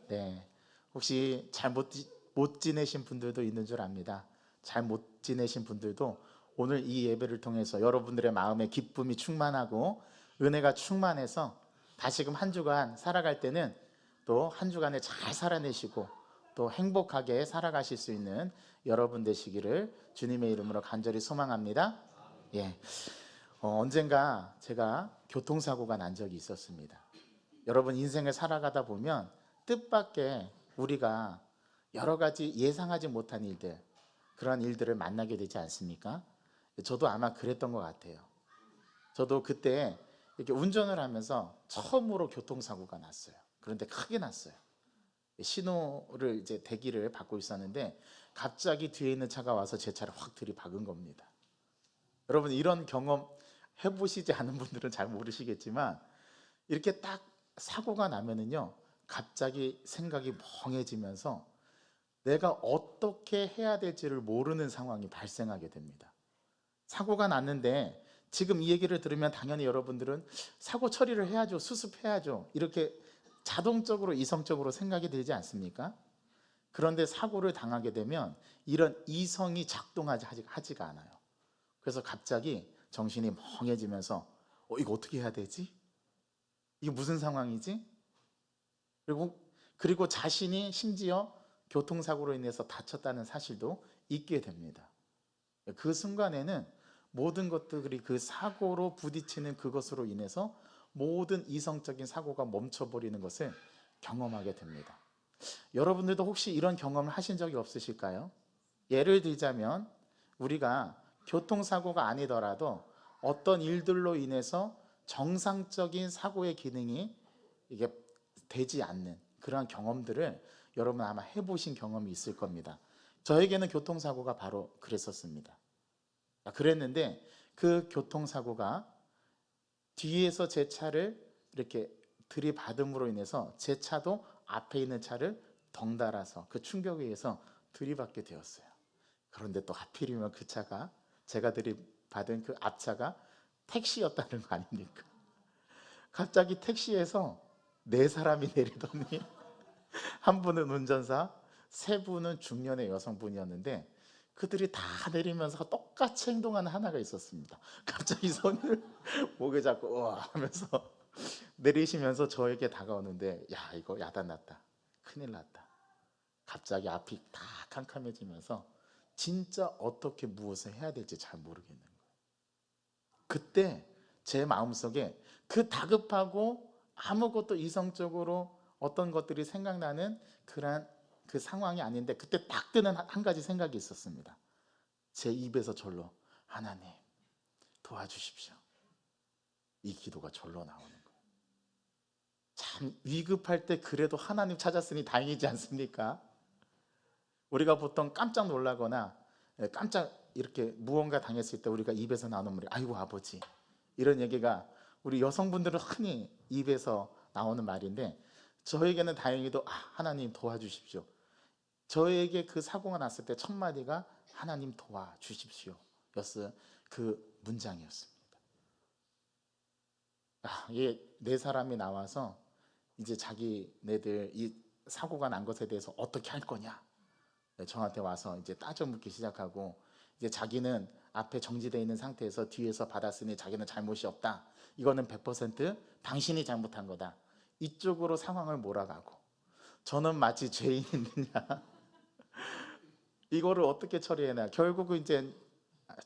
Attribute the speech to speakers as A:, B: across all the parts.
A: 네. 혹시 잘 못 지내신 분들도 있는 줄 압니다. 잘 못 지내신 분들도 오늘 이 예배를 통해서 여러분들의 마음에 기쁨이 충만하고 은혜가 충만해서 다시금 한 주간 살아갈 때는 또 한 주간을 잘 살아내시고 또 행복하게 살아가실 수 있는 여러분 되시기를 주님의 이름으로 간절히 소망합니다. 예. 언젠가 제가 교통사고가 난 적이 있었습니다. 여러분 인생을 살아가다 보면 뜻밖의 우리가 여러 가지 예상하지 못한 일들, 그런 일들을 만나게 되지 않습니까? 저도 아마 그랬던 것 같아요. 저도 그때 이렇게 운전을 하면서 처음으로 교통사고가 났어요. 그런데 크게 났어요. 신호를 이제 대기를 받고 있었는데 갑자기 뒤에 있는 차가 와서 제 차를 확 들이박은 겁니다. 여러분 이런 경험 해보시지 않은 분들은 잘 모르시겠지만 이렇게 딱 사고가 나면은요 갑자기 생각이 멍해지면서 내가 어떻게 해야 될지를 모르는 상황이 발생하게 됩니다. 사고가 났는데 지금 이 얘기를 들으면 당연히 여러분들은 사고 처리를 해야죠, 수습해야죠, 이렇게 자동적으로 이성적으로 생각이 들지 않습니까? 그런데 사고를 당하게 되면 이런 이성이 작동하지가 않아요. 그래서 갑자기 정신이 멍해지면서 이거 어떻게 해야 되지? 이게 무슨 상황이지? 그리고 자신이 심지어 교통사고로 인해서 다쳤다는 사실도 잊게 됩니다. 그 순간에는 모든 것들이 그 사고로 부딪히는 그것으로 인해서 모든 이성적인 사고가 멈춰버리는 것을 경험하게 됩니다. 여러분들도 혹시 이런 경험을 하신 적이 없으실까요? 예를 들자면 우리가 교통사고가 아니더라도 어떤 일들로 인해서 정상적인 사고의 기능이 이게 되지 않는 그런 경험들을 여러분 아마 해보신 경험이 있을 겁니다. 저에게는 교통사고가 바로 그랬었습니다. 그랬는데 그 교통사고가 뒤에서 제 차를 이렇게 들이받음으로 인해서 제 차도 앞에 있는 차를 덩달아서 그 충격에 의해서 들이받게 되었어요. 그런데 또 하필이면 그 차가 제가 들이받은 그 앞차가 택시였다는 거 아닙니까? 갑자기 택시에서 네 사람이 내리더니 한 분은 운전사, 세 분은 중년의 여성분이었는데 그들이 다 내리면서 똑같이 행동하는 하나가 있었습니다. 갑자기 손을 목에 잡고 우와 하면서 내리시면서 저에게 다가오는데 야 이거 야단났다, 큰일 났다. 갑자기 앞이 다 캄캄해지면서 진짜 어떻게 무엇을 해야 될지 잘 모르겠는 거예요. 그때 제 마음속에 그 다급하고 아무것도 이성적으로 어떤 것들이 생각나는 그런 그 상황이 아닌데 그때 딱 드는 한 가지 생각이 있었습니다. 제 입에서 절로 하나님 도와주십시오. 이 기도가 절로 나오는 거예요. 참 위급할 때 그래도 하나님 찾았으니 다행이지 않습니까? 우리가 보통 깜짝 놀라거나 깜짝 이렇게 무언가 당했을 때 우리가 입에서 나오는 말이 아이고 아버지, 이런 얘기가 우리 여성분들은 흔히 입에서 나오는 말인데 저에게는 다행히도 하나님 도와주십시오. 저에게 그 사고가 났을 때 첫 마디가 하나님 도와주십시오 였어요. 그 문장이었습니다. 이게 네 사람이 나와서 이제 자기네들 이 사고가 난 것에 대해서 어떻게 할 거냐 저한테 와서 이제 따져 묻기 시작하고, 이제 자기는 앞에 정지되어 있는 상태에서 뒤에서 받았으니 자기는 잘못이 없다, 이거는 100% 당신이 잘못한 거다, 이쪽으로 상황을 몰아가고 저는 마치 죄인이냐 이거를 어떻게 처리해나. 결국은 이제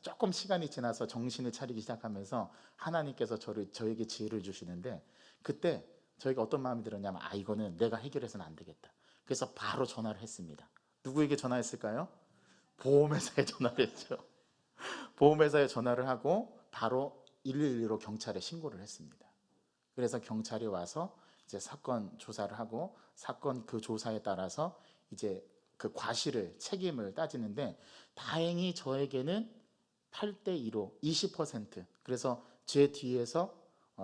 A: 조금 시간이 지나서 정신을 차리기 시작하면서 하나님께서 저에게 지혜를 주시는데 그때 저희가 어떤 마음이 들었냐면 이거는 내가 해결해서는 안 되겠다. 그래서 바로 전화를 했습니다. 누구에게 전화했을까요? 보험회사에 전화를 했죠. 보험회사에 전화를 하고 바로 112로 경찰에 신고를 했습니다. 그래서 경찰이 와서 이제 사건 조사를 하고 사건 그 조사에 따라서 이제 그 과실을 책임을 따지는데 다행히 저에게는 8대2로 20%, 그래서 제 뒤에서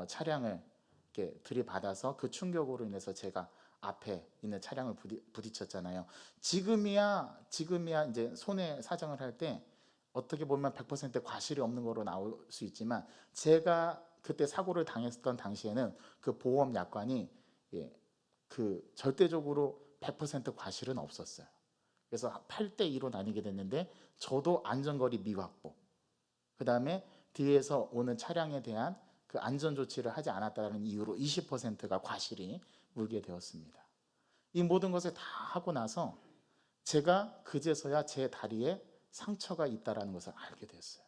A: 차량을 이렇게 들이받아서 그 충격으로 인해서 제가 앞에 있는 차량을 부딪혔잖아요. 지금이야 이제 손해사정을 할 때 어떻게 보면 100% 과실이 없는 거로 나올 수 있지만 제가 그때 사고를 당했던 당시에는 그 보험 약관이 그 절대적으로 100% 과실은 없었어요. 그래서 8대2로 나뉘게 됐는데 저도 안전거리 미확보, 그 다음에 뒤에서 오는 차량에 대한 그 안전조치를 하지 않았다는 이유로 20%가 과실이 물게 되었습니다. 이 모든 것을 다 하고 나서 제가 그제서야 제 다리에 상처가 있다는 것을 알게 됐어요.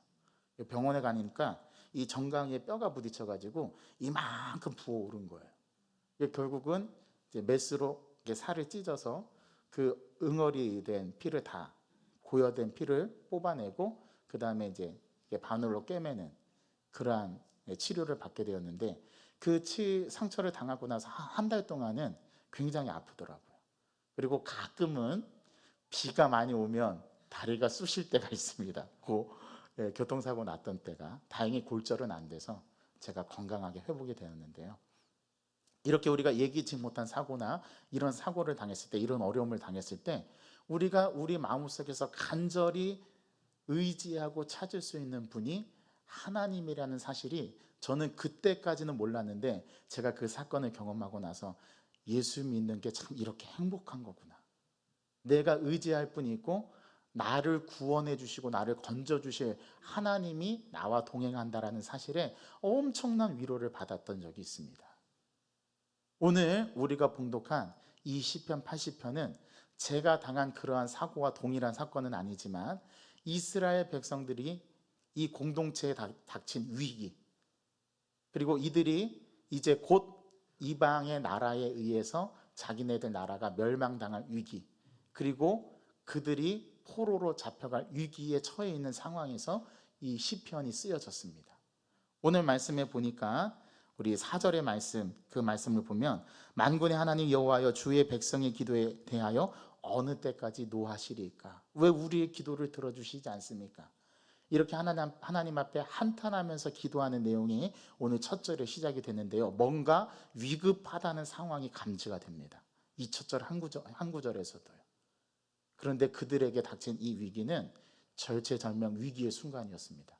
A: 병원에 가니까 이 정강이에 뼈가 부딪혀가지고 이만큼 부어오른 거예요. 결국은 이제 메스로 살을 찢어서 그 응어리 된 피를 다, 고여된 피를 뽑아내고 그 다음에 이제 바늘로 꿰매는 그러한 치료를 받게 되었는데, 그 상처를 당하고 나서 한 달 동안은 굉장히 아프더라고요. 그리고 가끔은 비가 많이 오면 다리가 쑤실 때가 있습니다. 교통사고 났던 때가 다행히 골절은 안 돼서 제가 건강하게 회복이 되었는데요. 이렇게 우리가 예기치 못한 사고나 이런 사고를 당했을 때, 이런 어려움을 당했을 때 우리가 우리 마음속에서 간절히 의지하고 찾을 수 있는 분이 하나님이라는 사실이, 저는 그때까지는 몰랐는데 제가 그 사건을 경험하고 나서 예수 믿는 게 참 이렇게 행복한 거구나. 내가 의지할 분이 있고 나를 구원해 주시고 나를 건져 주실 하나님이 나와 동행한다라는 사실에 엄청난 위로를 받았던 적이 있습니다. 오늘 우리가 봉독한 이 시편 80편은 제가 당한 그러한 사고와 동일한 사건은 아니지만 이스라엘 백성들이 이 공동체에 닥친 위기, 그리고 이들이 이제 곧 이방의 나라에 의해서 자기네들 나라가 멸망당할 위기, 그리고 그들이 포로로 잡혀갈 위기에 처해 있는 상황에서 이 시편이 쓰여졌습니다. 오늘 말씀에 보니까 우리 4절의 말씀, 그 말씀을 보면 만군의 하나님 여호와여, 주의 백성의 기도에 대하여 어느 때까지 노하시리까? 왜 우리의 기도를 들어주시지 않습니까? 이렇게 하나님 앞에 한탄하면서 기도하는 내용이 오늘 첫 절에 시작이 되는데요, 뭔가 위급하다는 상황이 감지가 됩니다. 이 첫 절 한 구절에서도요. 그런데 그들에게 닥친 이 위기는 절체절명 위기의 순간이었습니다.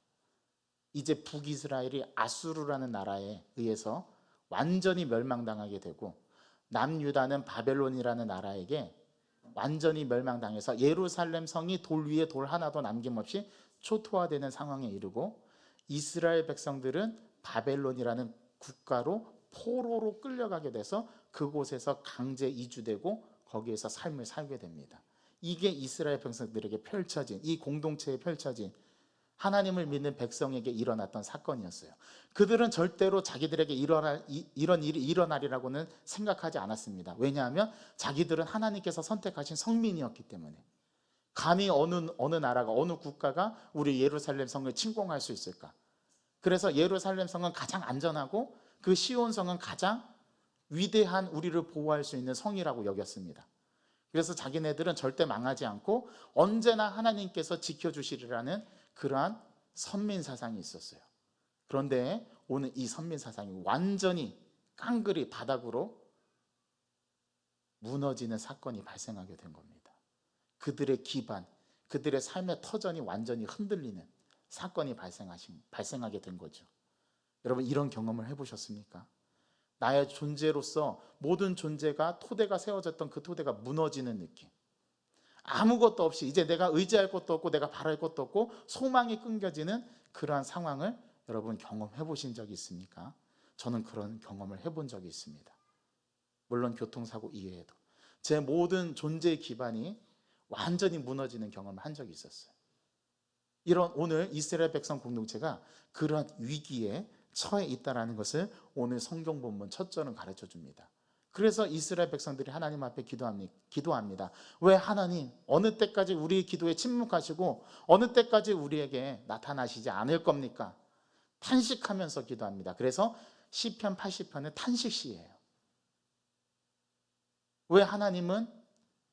A: 이제 북이스라엘이 아수르라는 나라에 의해서 완전히 멸망당하게 되고, 남유다는 바벨론이라는 나라에게 완전히 멸망당해서 예루살렘 성이 돌 위에 돌 하나도 남김없이 초토화되는 상황에 이르고, 이스라엘 백성들은 바벨론이라는 국가로 포로로 끌려가게 돼서 그곳에서 강제 이주되고 거기에서 삶을 살게 됩니다. 이게 이스라엘 백성들에게 펼쳐진, 이 공동체에 펼쳐진, 하나님을 믿는 백성에게 일어났던 사건이었어요. 그들은 절대로 자기들에게 이런 일이 일어나리라고는 생각하지 않았습니다. 왜냐하면 자기들은 하나님께서 선택하신 성민이었기 때문에. 감히 어느 나라가, 어느 국가가 우리 예루살렘 성을 침공할 수 있을까? 그래서 예루살렘 성은 가장 안전하고 그 시온 성은 가장 위대한, 우리를 보호할 수 있는 성이라고 여겼습니다. 그래서 자기네들은 절대 망하지 않고 언제나 하나님께서 지켜주시리라는 그러한 선민사상이 있었어요. 그런데 오늘 이 선민사상이 완전히 깡그리 바닥으로 무너지는 사건이 발생하게 된 겁니다. 그들의 기반, 그들의 삶의 터전이 완전히 흔들리는 사건이 발생하게 된 거죠. 여러분, 이런 경험을 해보셨습니까? 나의 존재로서 모든 존재가, 토대가 세워졌던 그 토대가 무너지는 느낌. 아무것도 없이 이제 내가 의지할 것도 없고 내가 바랄 것도 없고 소망이 끊겨지는 그러한 상황을 여러분 경험해 보신 적이 있습니까? 저는 그런 경험을 해본 적이 있습니다. 물론 교통사고 이외에도 제 모든 존재의 기반이 완전히 무너지는 경험을 한 적이 있었어요. 이런 오늘 이스라엘 백성 공동체가 그러한 위기에 처해 있다는 것을 오늘 성경 본문 첫 절은 가르쳐 줍니다. 그래서 이스라엘 백성들이 하나님 앞에 기도합니다. 왜 하나님, 어느 때까지 우리의 기도에 침묵하시고 어느 때까지 우리에게 나타나시지 않을 겁니까? 탄식하면서 기도합니다. 그래서 시편 80편은 탄식시예요. 왜 하나님은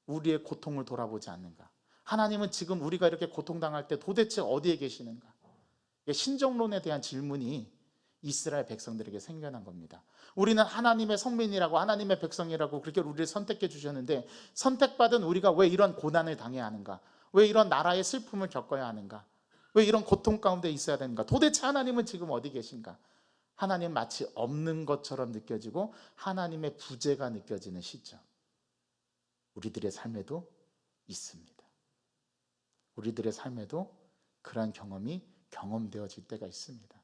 A: 우리의 고통을 돌아보지 않는가? 하나님은 지금 우리가 이렇게 고통당할 때 도대체 어디에 계시는가? 신정론에 대한 질문이 이스라엘 백성들에게 생겨난 겁니다. 우리는 하나님의 성민이라고, 하나님의 백성이라고 그렇게 우리를 선택해 주셨는데, 선택받은 우리가 왜 이런 고난을 당해야 하는가? 왜 이런 나라의 슬픔을 겪어야 하는가? 왜 이런 고통 가운데 있어야 되는가? 도대체 하나님은 지금 어디 계신가? 하나님 마치 없는 것처럼 느껴지고 하나님의 부재가 느껴지는 시점. 우리들의 삶에도 있습니다. 우리들의 삶에도 그러한 경험이 경험되어질 때가 있습니다.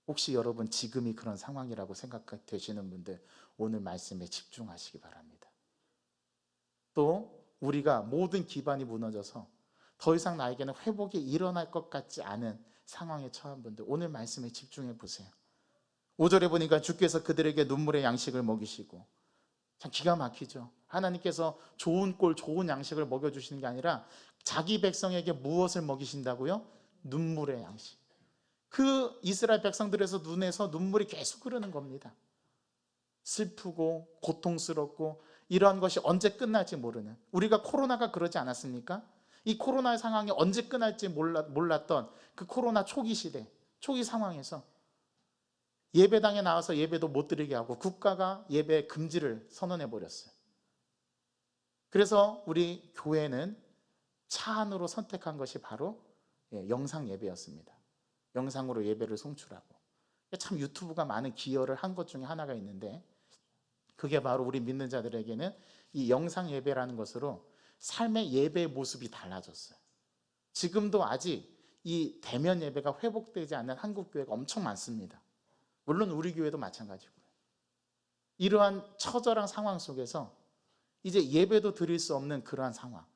A: 혹시 여러분 지금이 그런 상황이라고 생각되시는 분들 오늘 말씀에 집중하시기 바랍니다. 또 우리가 모든 기반이 무너져서 더 이상 나에게는 회복이 일어날 것 같지 않은 상황에 처한 분들 오늘 말씀에 집중해 보세요. 5절에 보니까 주께서 그들에게 눈물의 양식을 먹이시고, 참 기가 막히죠. 하나님께서 좋은 꼴 좋은 양식을 먹여주시는 게 아니라 자기 백성에게 무엇을 먹이신다고요? 눈물의 양식. 그 이스라엘 백성들에서 눈에서 눈물이 계속 흐르는 겁니다. 슬프고 고통스럽고 이러한 것이 언제 끝날지 모르는, 우리가 코로나가 그러지 않았습니까? 이 코로나의 상황이 언제 끝날지 몰랐던 그 코로나 초기 시대, 초기 상황에서 예배당에 나와서 예배도 못 드리게 하고 국가가 예배 금지를 선언해 버렸어요. 그래서 우리 교회는 차 안으로 선택한 것이 바로 영상 예배였습니다. 영상으로 예배를 송출하고, 참 유튜브가 많은 기여를 한 것 중에 하나가 있는데, 그게 바로 우리 믿는 자들에게는 이 영상 예배라는 것으로 삶의 예배의 모습이 달라졌어요. 지금도 아직 이 대면 예배가 회복되지 않는 한국 교회가 엄청 많습니다. 물론 우리 교회도 마찬가지고요. 이러한 처절한 상황 속에서 이제 예배도 드릴 수 없는 그러한 상황,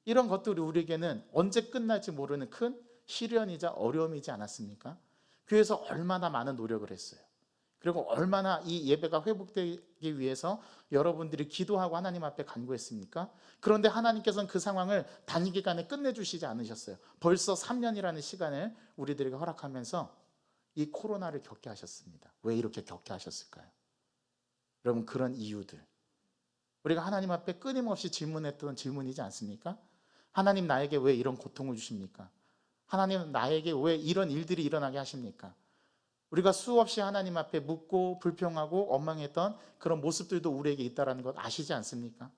A: 이런 것들이 우리에게는 언제 끝날지 모르는 큰 시련이자 어려움이지 않았습니까? 교회에서 얼마나 많은 노력을 했어요. 그리고 얼마나 이 예배가 회복되기 위해서 여러분들이 기도하고 하나님 앞에 간구했습니까? 그런데 하나님께서는 그 상황을 단기간에 끝내주시지 않으셨어요. 벌써 3년이라는 시간을 우리들에게 허락하면서 이 코로나를 겪게 하셨습니다. 왜 이렇게 겪게 하셨을까요? 여러분, 그런 이유들, 우리가 하나님 앞에 끊임없이 질문했던 질문이지 않습니까? 하나님, 나에게 왜 이런 고통을 주십니까? 하나님, 나에게 왜 이런 일들이 일어나게 하십니까? 우리가 수없이 하나님 앞에 묻고 불평하고 원망했던 그런 모습들도 우리에게 있다는 것 아시지 않습니까?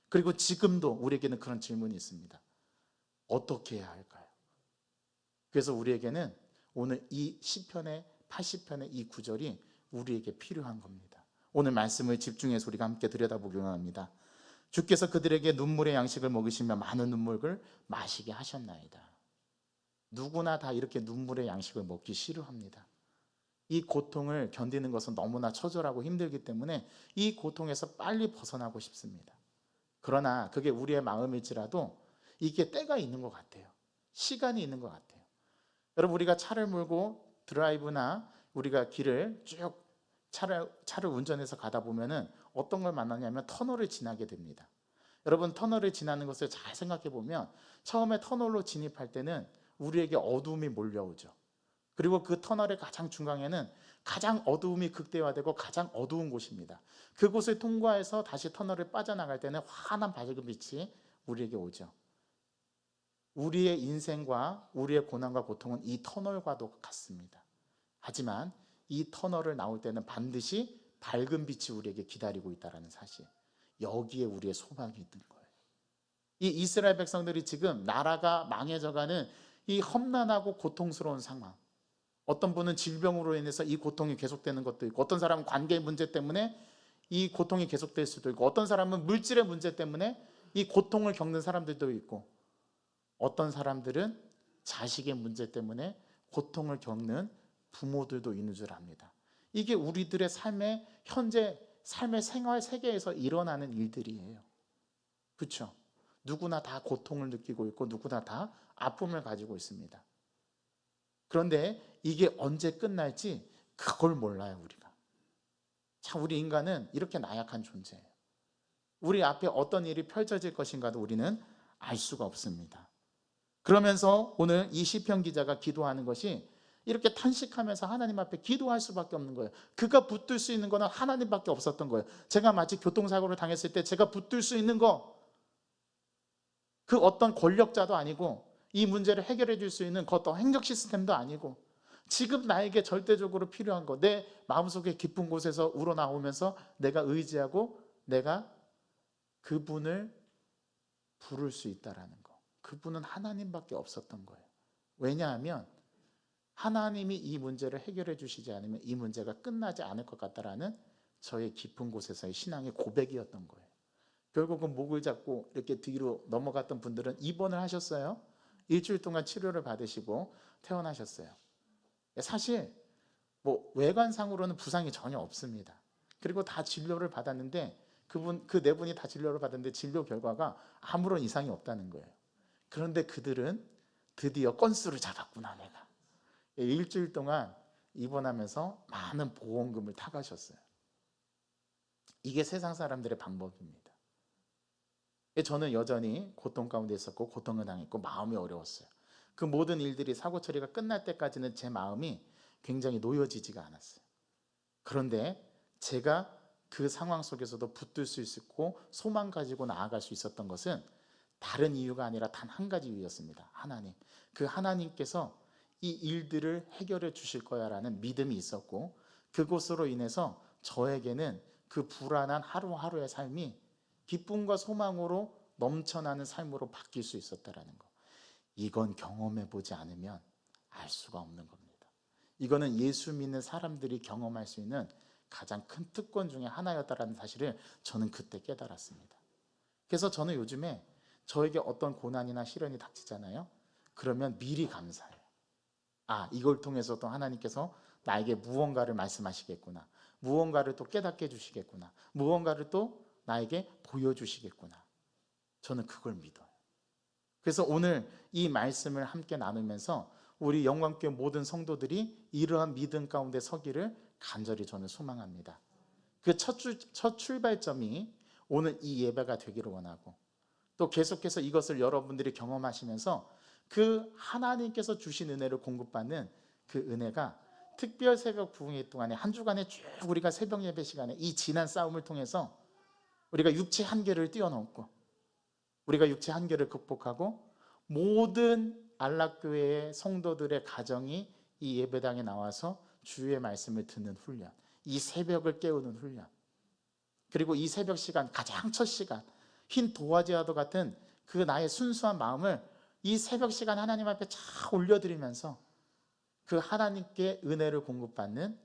A: 그리고 지금도 우리에게는 그런 질문이 있습니다. 어떻게 해야 할까요? 그래서 우리에게는 오늘 이 시편의 80편의 이 구절이 우리에게 필요한 겁니다. 오늘 말씀을 집중해서 우리가 함께 들여다보기 원합니다. 주께서 그들에게 눈물의 양식을 먹이시며 많은 눈물을 마시게 하셨나이다. 누구나 다 이렇게 눈물의 양식을 먹기 싫어합니다. 이 고통을 견디는 것은 너무나 처절하고 힘들기 때문에 이 고통에서 빨리 벗어나고 싶습니다. 그러나 그게 우리의 마음일지라도 이게 때가 있는 것 같아요. 시간이 있는 것 같아요. 여러분, 우리가 차를 몰고 드라이브나 우리가 길을 쭉 차를 운전해서 가다 보면은 어떤 걸 만나냐면 터널을 지나게 됩니다. 여러분, 터널을 지나는 것을 잘 생각해 보면 처음에 터널로 진입할 때는 우리에게 어두움이 몰려오죠. 그리고 그 터널의 가장 중앙에는 가장 어두움이 극대화되고 가장 어두운 곳입니다. 그곳을 통과해서 다시 터널을 빠져나갈 때는 환한 밝은 빛이 우리에게 오죠. 우리의 인생과 우리의 고난과 고통은 이 터널과도 같습니다. 하지만 이 터널을 나올 때는 반드시 밝은 빛이 우리에게 기다리고 있다는 사실, 여기에 우리의 소망이 있는 거예요. 이 이스라엘 백성들이 지금 나라가 망해져가는 이 험난하고 고통스러운 상황, 어떤 분은 질병으로 인해서 이 고통이 계속되는 것도 있고, 어떤 사람은 관계 문제 때문에 이 고통이 계속될 수도 있고, 어떤 사람은 물질의 문제 때문에 이 고통을 겪는 사람들도 있고, 어떤 사람들은 자식의 문제 때문에 고통을 겪는 부모들도 있는 줄 압니다. 이게 우리들의 삶의 현재 삶의 생활 세계에서 일어나는 일들이에요. 그렇죠? 누구나 다 고통을 느끼고 있고 누구나 다 아픔을 가지고 있습니다. 그런데 이게 언제 끝날지 그걸 몰라요, 우리가. 참, 우리 인간은 이렇게 나약한 존재예요. 우리 앞에 어떤 일이 펼쳐질 것인가도 우리는 알 수가 없습니다. 그러면서 오늘 이 시편 기자가 기도하는 것이 이렇게 탄식하면서 하나님 앞에 기도할 수밖에 없는 거예요. 그가 붙들 수 있는 거는 하나님밖에 없었던 거예요. 제가 마치 교통사고를 당했을 때 제가 붙들 수 있는 거, 그 어떤 권력자도 아니고 이 문제를 해결해 줄 수 있는 그 어떤 행정 시스템도 아니고, 지금 나에게 절대적으로 필요한 거, 내 마음속에 깊은 곳에서 우러나오면서 내가 의지하고 내가 그분을 부를 수 있다라는 거, 그분은 하나님밖에 없었던 거예요. 왜냐하면 하나님이 이 문제를 해결해 주시지 않으면 이 문제가 끝나지 않을 것 같다라는 저의 깊은 곳에서의 신앙의 고백이었던 거예요. 결국은 목을 잡고 이렇게 뒤로 넘어갔던 분들은 입원을 하셨어요. 일주일 동안 치료를 받으시고 퇴원하셨어요. 사실 뭐 외관상으로는 부상이 전혀 없습니다. 그리고 다 진료를 받았는데 그 네 분이 다 진료를 받았는데 진료 결과가 아무런 이상이 없다는 거예요. 그런데 그들은 드디어 건수를 잡았구나 내가. 일주일 동안 입원하면서 많은 보험금을 타가셨어요. 이게 세상 사람들의 방법입니다. 저는 여전히 고통 가운데 있었고 고통을 당했고 마음이 어려웠어요. 그 모든 일들이 사고 처리가 끝날 때까지는 제 마음이 굉장히 놓여지지가 않았어요. 그런데 제가 그 상황 속에서도 붙들 수 있었고 소망 가지고 나아갈 수 있었던 것은 다른 이유가 아니라 단 한 가지 이유였습니다. 하나님. 그 하나님께서 이 일들을 해결해 주실 거야 라는 믿음이 있었고, 그것으로 인해서 저에게는 그 불안한 하루하루의 삶이 기쁨과 소망으로 넘쳐나는 삶으로 바뀔 수 있었다라는 거. 이건 경험해 보지 않으면 알 수가 없는 겁니다. 이거는 예수 믿는 사람들이 경험할 수 있는 가장 큰 특권 중에 하나였다라는 사실을 저는 그때 깨달았습니다. 그래서 저는 요즘에 저에게 어떤 고난이나 시련이 닥치잖아요. 그러면 미리 감사해요. 아, 이걸 통해서 또 하나님께서 나에게 무언가를 말씀하시겠구나. 무언가를 또 깨닫게 해주시겠구나. 무언가를 또 나에게 보여주시겠구나. 저는 그걸 믿어요. 그래서 오늘 이 말씀을 함께 나누면서 우리 영광교회 모든 성도들이 이러한 믿음 가운데 서기를 간절히 저는 소망합니다. 그 첫 출발점이 오늘 이 예배가 되기를 원하고, 또 계속해서 이것을 여러분들이 경험하시면서 그 하나님께서 주신 은혜를 공급받는 그 은혜가 특별 새벽 부흥회 동안에 한 주간에 쭉 우리가 새벽 예배 시간에 이 지난 싸움을 통해서 우리가 육체 한계를 뛰어넘고 우리가 육체 한계를 극복하고 모든 안락교회의 성도들의 가정이 이 예배당에 나와서 주의 말씀을 듣는 훈련, 이 새벽을 깨우는 훈련, 그리고 이 새벽 시간 가장 첫 시간 흰 도화지와도 같은 그 나의 순수한 마음을 이 새벽 시간 하나님 앞에 쫙 올려드리면서 그 하나님께 은혜를 공급받는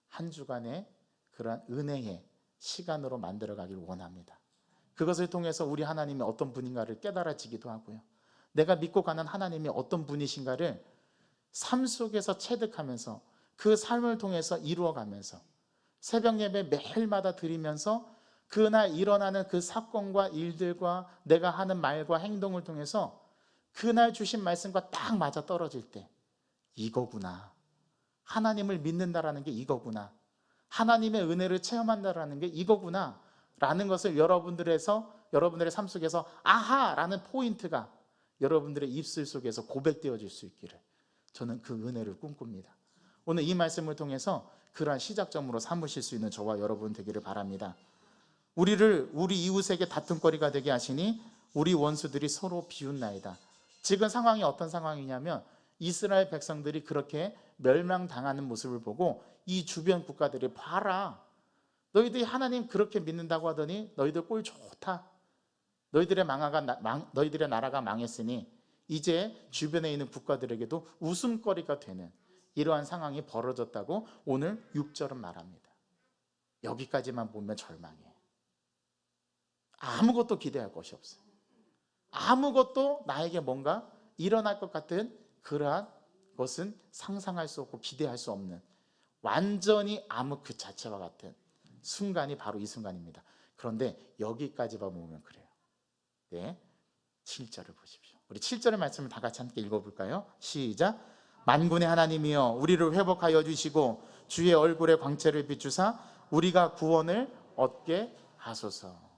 A: 한 주간의 그러한 은혜의 시간으로 만들어가기를 원합니다. 그것을 통해서 우리 하나님이 어떤 분인가를 깨달아지기도 하고요, 내가 믿고 가는 하나님이 어떤 분이신가를 삶 속에서 체득하면서 그 삶을 통해서 이루어가면서 새벽 예배 매일마다 드리면서 그날 일어나는 그 사건과 일들과 내가 하는 말과 행동을 통해서 그날 주신 말씀과 딱 맞아 떨어질 때 이거구나, 하나님을 믿는다라는 게 이거구나, 하나님의 은혜를 체험한다라는 게 이거구나 라는 것을 여러분들의 삶 속에서 아하라는 포인트가 여러분들의 입술 속에서 고백되어질 수 있기를 저는 그 은혜를 꿈꿉니다. 오늘 이 말씀을 통해서 그러한 시작점으로 삼으실 수 있는 저와 여러분 되기를 바랍니다. 우리 이웃에게 다툼거리가 되게 하시니 우리 원수들이 서로 비웃나이다. 지금 상황이 어떤 상황이냐면 이스라엘 백성들이 그렇게 멸망당하는 모습을 보고 이 주변 국가들이 봐라, 너희들이 하나님 그렇게 믿는다고 하더니 너희들 꼴 좋다, 너희들의 나라가 망했으니 이제 주변에 있는 국가들에게도 웃음거리가 되는 이러한 상황이 벌어졌다고 오늘 6절은 말합니다. 여기까지만 보면 절망해. 아무것도 기대할 것이 없어요. 아무것도 나에게 뭔가 일어날 것 같은 그러한 것은 상상할 수 없고 기대할 수 없는 완전히 암흑 그 자체와 같은 순간이 바로 이 순간입니다. 그런데 여기까지만 보면 그래요. 네, 7절을 보십시오. 우리 7절의 말씀을 다 같이 함께 읽어볼까요? 시작. 만군의 하나님이여 우리를 회복하여 주시고 주의 얼굴의 광채를 비추사 우리가 구원을 얻게 하소서.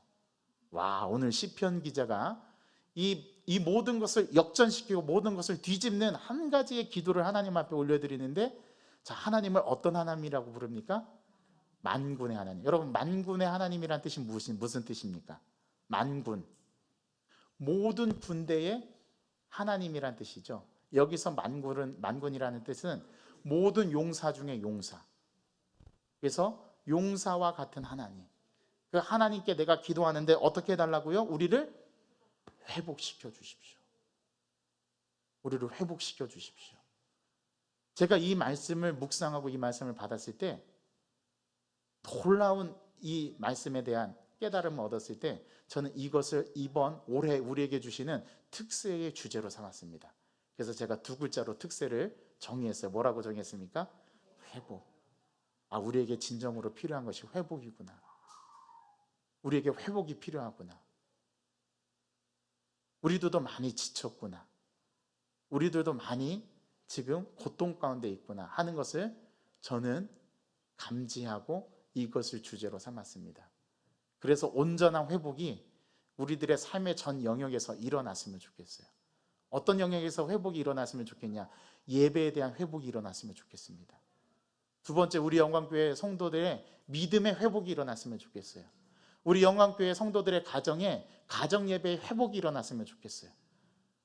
A: 와, 오늘 시편 기자가 이 모든 것을 역전시키고 모든 것을 뒤집는 한 가지의 기도를 하나님 앞에 올려드리는데, 자, 하나님을 어떤 하나님이라고 부릅니까? 만군의 하나님. 여러분, 만군의 하나님이란 뜻이 무슨 뜻입니까? 만군, 모든 군대의 하나님이란 뜻이죠. 여기서 만군이라는 뜻은 모든 용사 중에 용사. 그래서 용사와 같은 하나님. 그 하나님께 내가 기도하는데 어떻게 해달라고요? 우리를 회복시켜 주십시오. 우리를 회복시켜 주십시오. 제가 이 말씀을 묵상하고 이 말씀을 받았을 때 놀라운 이 말씀에 대한 깨달음을 얻었을 때 저는 이것을 이번 올해 우리에게 주시는 특세의 주제로 삼았습니다. 그래서 제가 두 글자로 특세를 정의했어요. 뭐라고 정의했습니까? 회복. 우리에게 진정으로 필요한 것이 회복이구나. 우리에게 회복이 필요하구나. 우리들도 많이 지쳤구나. 우리들도 많이 지금 고통 가운데 있구나 하는 것을 저는 감지하고 이것을 주제로 삼았습니다. 그래서 온전한 회복이 우리들의 삶의 전 영역에서 일어났으면 좋겠어요. 어떤 영역에서 회복이 일어났으면 좋겠냐? 예배에 대한 회복이 일어났으면 좋겠습니다. 두 번째, 우리 영광교회 성도들의 믿음의 회복이 일어났으면 좋겠어요. 우리 영광교회 성도들의 가정에 가정 예배의 회복이 일어났으면 좋겠어요.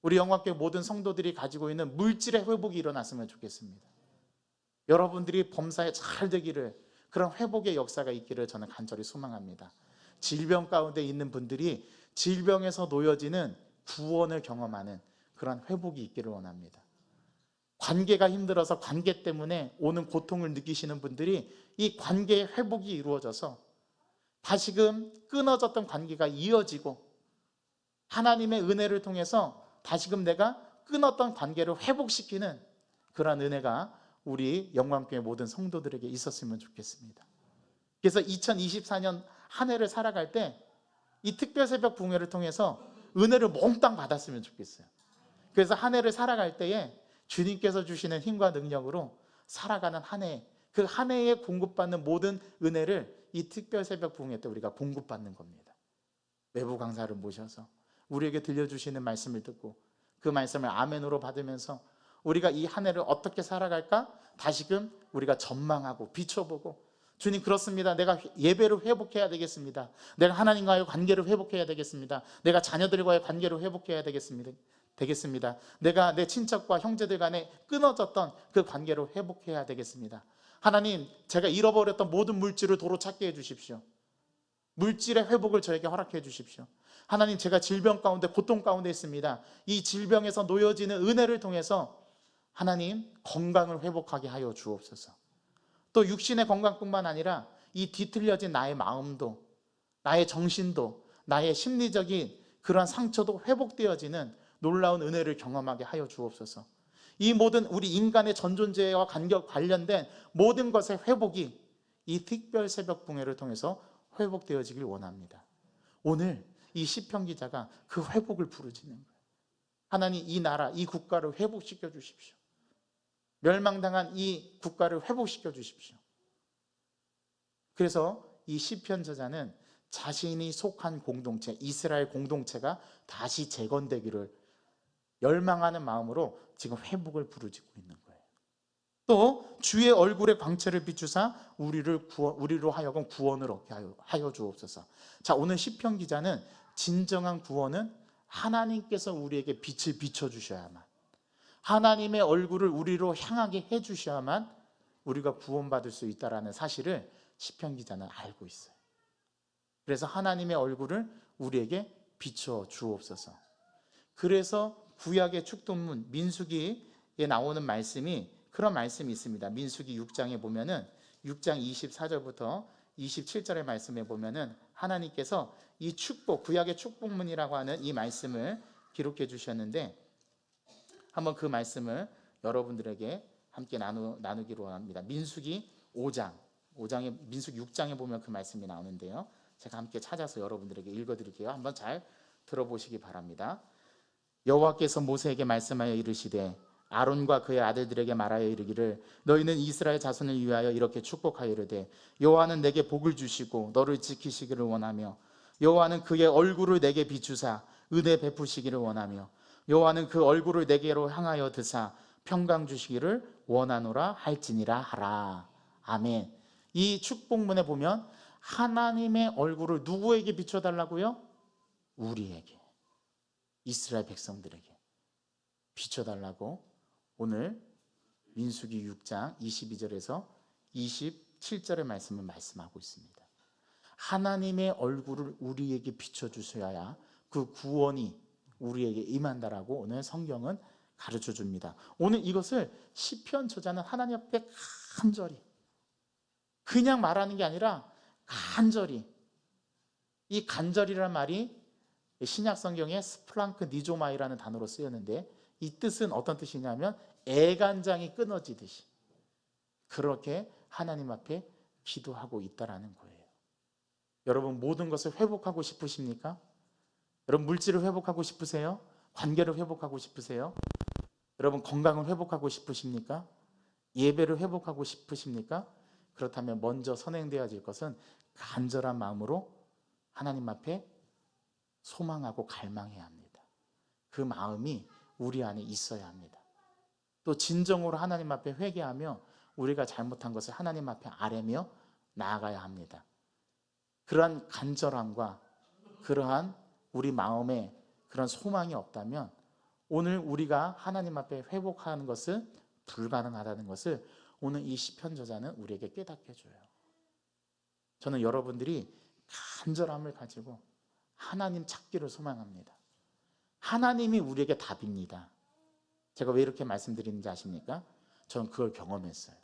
A: 우리 영광교회 모든 성도들이 가지고 있는 물질의 회복이 일어났으면 좋겠습니다. 여러분들이 범사에 잘 되기를, 그런 회복의 역사가 있기를 저는 간절히 소망합니다. 질병 가운데 있는 분들이 질병에서 놓여지는 구원을 경험하는 그런 회복이 있기를 원합니다. 관계가 힘들어서 관계 때문에 오는 고통을 느끼시는 분들이 이 관계의 회복이 이루어져서 다시금 끊어졌던 관계가 이어지고 하나님의 은혜를 통해서 다시금 내가 끊었던 관계를 회복시키는 그런 은혜가 우리 영광교회 모든 성도들에게 있었으면 좋겠습니다. 그래서 2024년 한 해를 살아갈 때 이 특별 새벽 부흥회를 통해서 은혜를 몽땅 받았으면 좋겠어요. 그래서 한 해를 살아갈 때에 주님께서 주시는 힘과 능력으로 살아가는 한 해, 그 한 해에 공급받는 모든 은혜를 이 특별 새벽 부흥회 때 우리가 공급받는 겁니다. 외부 강사를 모셔서 우리에게 들려주시는 말씀을 듣고 그 말씀을 아멘으로 받으면서 우리가 이 한 해를 어떻게 살아갈까 다시금 우리가 전망하고 비춰보고, 주님 그렇습니다. 내가 예배를 회복해야 되겠습니다. 내가 하나님과의 관계를 회복해야 되겠습니다. 내가 자녀들과의 관계를 회복해야 되겠습니다. 내가 내 친척과 형제들 간에 끊어졌던 그 관계를 회복해야 되겠습니다. 하나님, 제가 잃어버렸던 모든 물질을 도로 찾게 해주십시오. 물질의 회복을 저에게 허락해 주십시오. 하나님, 제가 질병 가운데 고통 가운데 있습니다. 이 질병에서 놓여지는 은혜를 통해서 하나님 건강을 회복하게 하여 주옵소서. 또 육신의 건강뿐만 아니라 이 뒤틀려진 나의 마음도, 나의 정신도, 나의 심리적인 그러한 상처도 회복되어지는 놀라운 은혜를 경험하게 하여 주옵소서. 이 모든 우리 인간의 전존재와 관련된 모든 것의 회복이 이 특별 새벽 부흥회를 통해서 회복되어지길 원합니다. 오늘 이 시편 기자가 그 회복을 부르짖는 거예요. 하나님, 이 나라, 이 국가를 회복시켜 주십시오. 멸망당한 이 국가를 회복시켜 주십시오. 그래서 이 시편 저자는 자신이 속한 공동체, 이스라엘 공동체가 다시 재건되기를 열망하는 마음으로 지금 회복을 부르짖고 있는 거예요. 또 주의 얼굴에 광채를 비추사 우리로 하여금 구원을 얻게 하여 주옵소서. 자, 오늘 시편 기자는 진정한 구원은 하나님께서 우리에게 빛을 비춰주셔야만, 하나님의 얼굴을 우리로 향하게 해주셔야만 우리가 구원받을 수 있다는 사실을 시편 기자는 알고 있어요. 그래서 하나님의 얼굴을 우리에게 비춰 주옵소서. 그래서 구약의 축도문 민수기에 나오는 말씀이, 그런 말씀이 있습니다. 민수기 6장에 보면은 6장 24절부터 27절의 말씀에 보면은 하나님께서 이 축복, 구약의 축복문이라고 하는 이 말씀을 기록해 주셨는데, 한번 그 말씀을 여러분들에게 함께 나누기로 합니다. 민수기 5장에 민수기 6장에 보면 그 말씀이 나오는데요. 제가 함께 찾아서 여러분들에게 읽어드릴게요. 한번 잘 들어보시기 바랍니다. 여호와께서 모세에게 말씀하여 이르시되 아론과 그의 아들들에게 말하여 이르기를 너희는 이스라엘 자손을 위하여 이렇게 축복하여 이르되 여호와는 내게 복을 주시고 너를 지키시기를 원하며 여호와는 그의 얼굴을 내게 비추사 은혜 베푸시기를 원하며 여호와는 그 얼굴을 내게로 향하여 드사 평강 주시기를 원하노라 할지니라 하라. 아멘. 이 축복문에 보면 하나님의 얼굴을 누구에게 비춰달라고요? 우리에게, 이스라엘 백성들에게 비춰달라고 오늘 민수기 6장 22절에서 27절의 말씀을 말씀하고 있습니다. 하나님의 얼굴을 우리에게 비춰주셔야 그 구원이 우리에게 임한다라고 오늘 성경은 가르쳐 줍니다. 오늘 이것을 시편 저자는 하나님 앞에 간절히, 그냥 말하는 게 아니라 간절히, 이 간절이란 말이 신약 성경에 스프랑크 니조마이라는 단어로 쓰였는데 이 뜻은 어떤 뜻이냐면 애간장이 끊어지듯이 그렇게 하나님 앞에 기도하고 있다라는 거예요. 여러분 모든 것을 회복하고 싶으십니까? 여러분 물질을 회복하고 싶으세요? 관계를 회복하고 싶으세요? 여러분 건강을 회복하고 싶으십니까? 예배를 회복하고 싶으십니까? 그렇다면 먼저 선행되어질 것은 간절한 마음으로 하나님 앞에 소망하고 갈망해야 합니다. 그 마음이 우리 안에 있어야 합니다. 또 진정으로 하나님 앞에 회개하며 우리가 잘못한 것을 하나님 앞에 아뢰며 나아가야 합니다. 그러한 간절함과 그러한 우리 마음에 그런 소망이 없다면 오늘 우리가 하나님 앞에 회복하는 것은 불가능하다는 것을 오늘 이 시편 저자는 우리에게 깨닫게 해줘요. 저는 여러분들이 간절함을 가지고 하나님 찾기를 소망합니다. 하나님이 우리에게 답입니다. 제가 왜 이렇게 말씀드리는지 아십니까? 저는 그걸 경험했어요.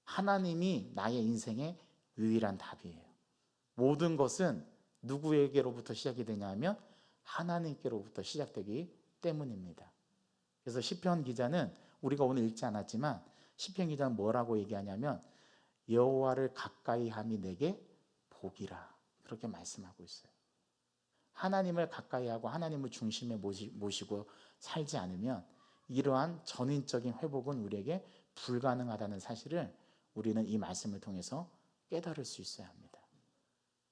A: 하나님이 나의 인생의 유일한 답이에요. 모든 것은 누구에게로부터 시작이 되냐면 하나님께로부터 시작되기 때문입니다. 그래서 시편 기자는 우리가 오늘 읽지 않았지만 시편 기자는 뭐라고 얘기하냐면 여호와를 가까이 함이 내게 복이라 그렇게 말씀하고 있어요. 하나님을 가까이 하고 하나님을 중심에 모시고 살지 않으면 이러한 전인적인 회복은 우리에게 불가능하다는 사실을 우리는 이 말씀을 통해서 깨달을 수 있어야 합니다.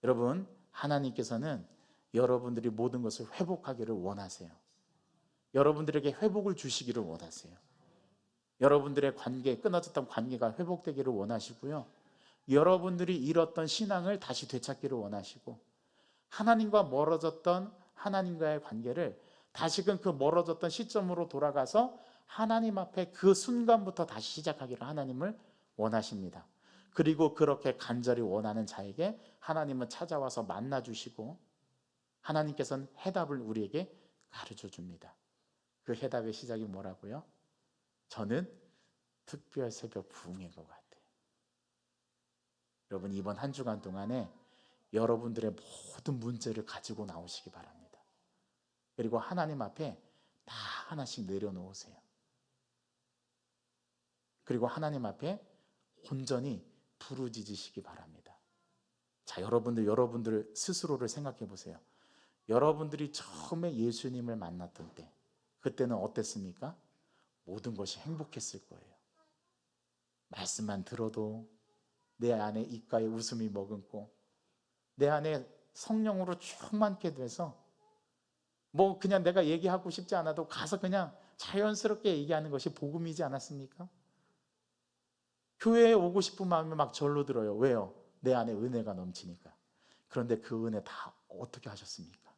A: 여러분 하나님께서는 여러분들이 모든 것을 회복하기를 원하세요. 여러분들에게 회복을 주시기를 원하세요. 여러분들의 끊어졌던 관계가 회복되기를 원하시고요. 여러분들이 잃었던 신앙을 다시 되찾기를 원하시고 하나님과 멀어졌던 하나님과의 관계를 다시금 그 멀어졌던 시점으로 돌아가서 하나님 앞에 그 순간부터 다시 시작하기를 하나님을 원하십니다. 그리고 그렇게 간절히 원하는 자에게 하나님은 찾아와서 만나주시고 하나님께서는 해답을 우리에게 가르쳐 줍니다. 그 해답의 시작이 뭐라고요? 저는 특별 새벽 부흥인 것 같아요. 여러분 이번 한 주간 동안에 여러분들의 모든 문제를 가지고 나오시기 바랍니다. 그리고 하나님 앞에 다 하나씩 내려놓으세요. 그리고 하나님 앞에 온전히 부르짖으시기 바랍니다. 자, 여러분들 스스로를 생각해 보세요. 여러분들이 처음에 예수님을 만났던 때 그때는 어땠습니까? 모든 것이 행복했을 거예요. 말씀만 들어도 내 안에 입가에 웃음이 머금고 내 안에 성령으로 충만케 돼서 뭐 그냥 내가 얘기하고 싶지 않아도 가서 그냥 자연스럽게 얘기하는 것이 복음이지 않았습니까? 교회에 오고 싶은 마음이 막 절로 들어요. 왜요? 내 안에 은혜가 넘치니까. 그런데 그 은혜 다 어떻게 하셨습니까?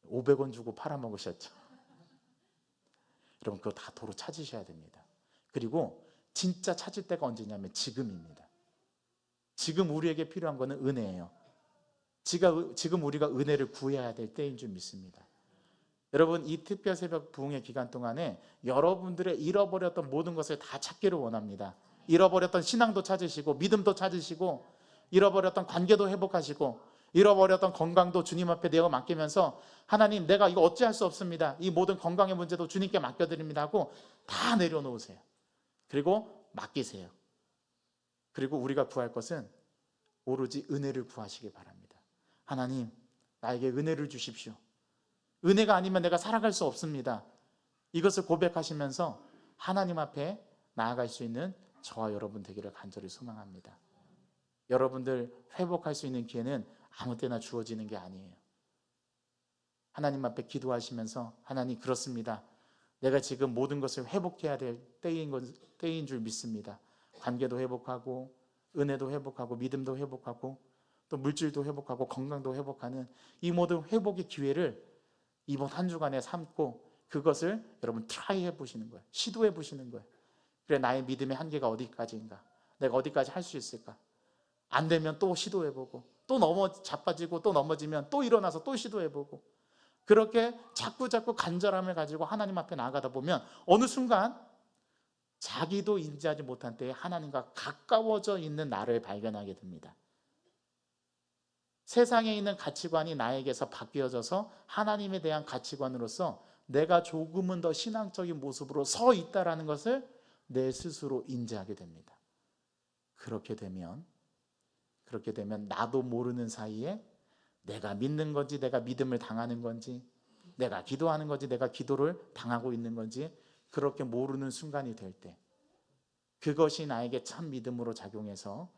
A: 500원 주고 팔아먹으셨죠. 여러분 그거 다 도로 찾으셔야 됩니다. 그리고 진짜 찾을 때가 언제냐면 지금입니다. 지금 우리에게 필요한 거는 은혜예요. 지금 우리가 은혜를 구해야 될 때인 줄 믿습니다. 여러분 이 특별 새벽 부흥의 기간 동안에 여러분들의 잃어버렸던 모든 것을 다 찾기를 원합니다. 잃어버렸던 신앙도 찾으시고 믿음도 찾으시고 잃어버렸던 관계도 회복하시고 잃어버렸던 건강도 주님 앞에 내어 맡기면서 하나님 내가 이거 어찌할 수 없습니다. 이 모든 건강의 문제도 주님께 맡겨드립니다 하고 다 내려놓으세요. 그리고 맡기세요. 그리고 우리가 구할 것은 오로지 은혜를 구하시기 바랍니다. 하나님 나에게 은혜를 주십시오. 은혜가 아니면 내가 살아갈 수 없습니다. 이것을 고백하시면서 하나님 앞에 나아갈 수 있는 저와 여러분 되기를 간절히 소망합니다. 여러분들 회복할 수 있는 기회는 아무 때나 주어지는 게 아니에요. 하나님 앞에 기도하시면서 하나님 그렇습니다. 내가 지금 모든 것을 회복해야 될 때인 줄 믿습니다. 관계도 회복하고 은혜도 회복하고 믿음도 회복하고 또 물질도 회복하고 건강도 회복하는 이 모든 회복의 기회를 이번 한 주간에 삼고 그것을 여러분 트라이 해보시는 거예요. 시도해 보시는 거예요. 그래 나의 믿음의 한계가 어디까지인가? 내가 어디까지 할 수 있을까? 안 되면 또 시도해보고 또 자빠지고 또 넘어지면 또 일어나서 또 시도해보고 그렇게 자꾸 간절함을 가지고 하나님 앞에 나아가다 보면 어느 순간 자기도 인지하지 못한 때에 하나님과 가까워져 있는 나를 발견하게 됩니다. 세상에 있는 가치관이 나에게서 바뀌어져서 하나님에 대한 가치관으로서 내가 조금은 더 신앙적인 모습으로 서 있다라는 것을 내 스스로 인지하게 됩니다. 그렇게 되면 나도 모르는 사이에 내가 믿는 건지 내가 믿음을 당하는 건지, 내가 기도하는 건지 내가 기도를 당하고 있는 건지 그렇게 모르는 순간이 될 때, 그것이 나에게 참 믿음으로 작용해서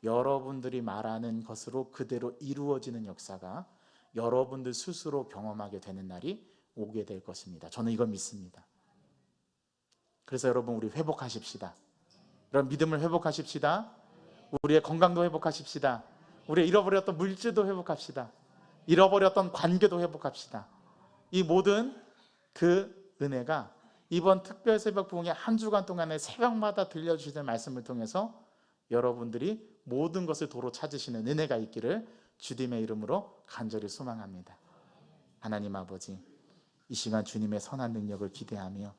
A: 여러분들이 말하는 것으로 그대로 이루어지는 역사가 여러분들 스스로 경험하게 되는 날이 오게 될 것입니다. 저는 이걸 믿습니다. 그래서 여러분, 우리 회복하십시다. 여러분, 믿음을 회복하십시다. 우리의 건강도 회복하십시다. 우리의 잃어버렸던 물질도 회복합시다. 잃어버렸던 관계도 회복합시다. 이 모든 그 은혜가 이번 특별 새벽 부흥의 한 주간 동안에 새벽마다 들려주시는 말씀을 통해서 여러분들이 모든 것을 도로 찾으시는 은혜가 있기를 주님의 이름으로 간절히 소망합니다. 하나님 아버지, 이 시간 주님의 선한 능력을 기대하며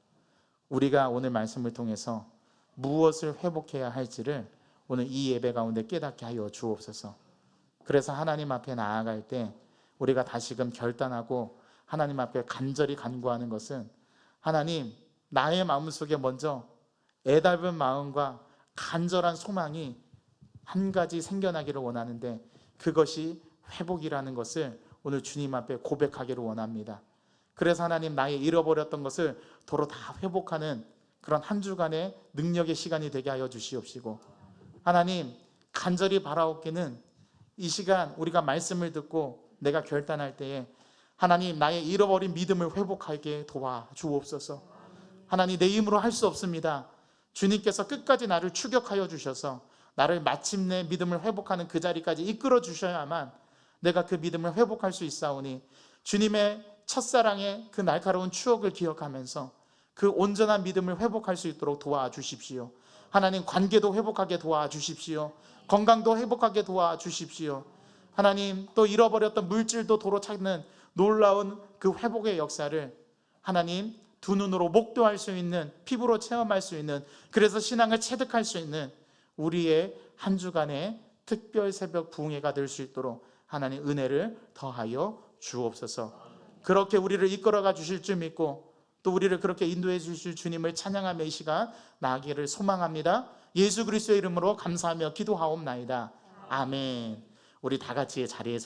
A: 우리가 오늘 말씀을 통해서 무엇을 회복해야 할지를 오늘 이 예배 가운데 깨닫게 하여 주옵소서. 그래서 하나님 앞에 나아갈 때 우리가 다시금 결단하고 하나님 앞에 간절히 간구하는 것은, 하나님, 나의 마음속에 먼저 애달픈 마음과 간절한 소망이 한 가지 생겨나기를 원하는데, 그것이 회복이라는 것을 오늘 주님 앞에 고백하기를 원합니다. 그래서 하나님, 나의 잃어버렸던 것을 도로 다 회복하는 그런 한 주간의 능력의 시간이 되게 하여 주시옵시고, 하나님, 간절히 바라옵기는 이 시간 우리가 말씀을 듣고 내가 결단할 때에 하나님, 나의 잃어버린 믿음을 회복하게 도와주옵소서. 하나님, 내 힘으로 할 수 없습니다. 주님께서 끝까지 나를 추격하여 주셔서 나를 마침내 믿음을 회복하는 그 자리까지 이끌어 주셔야만 내가 그 믿음을 회복할 수 있사오니, 주님의 첫사랑의 그 날카로운 추억을 기억하면서 그 온전한 믿음을 회복할 수 있도록 도와주십시오. 하나님, 관계도 회복하게 도와주십시오. 건강도 회복하게 도와주십시오. 하나님, 또 잃어버렸던 물질도 도로 찾는 놀라운 그 회복의 역사를 하나님, 두 눈으로 목도할 수 있는, 피부로 체험할 수 있는, 그래서 신앙을 체득할 수 있는 우리의 한 주간의 특별 새벽 부흥회가 될 수 있도록 하나님 은혜를 더하여 주옵소서. 그렇게 우리를 이끌어가 주실 줄 믿고 또 우리를 그렇게 인도해 주실 주님을 찬양하며 이 시간 나아가기를 소망합니다. 예수 그리스도의 이름으로 감사하며 기도하옵나이다. 아멘. 우리 다 같이 자리에서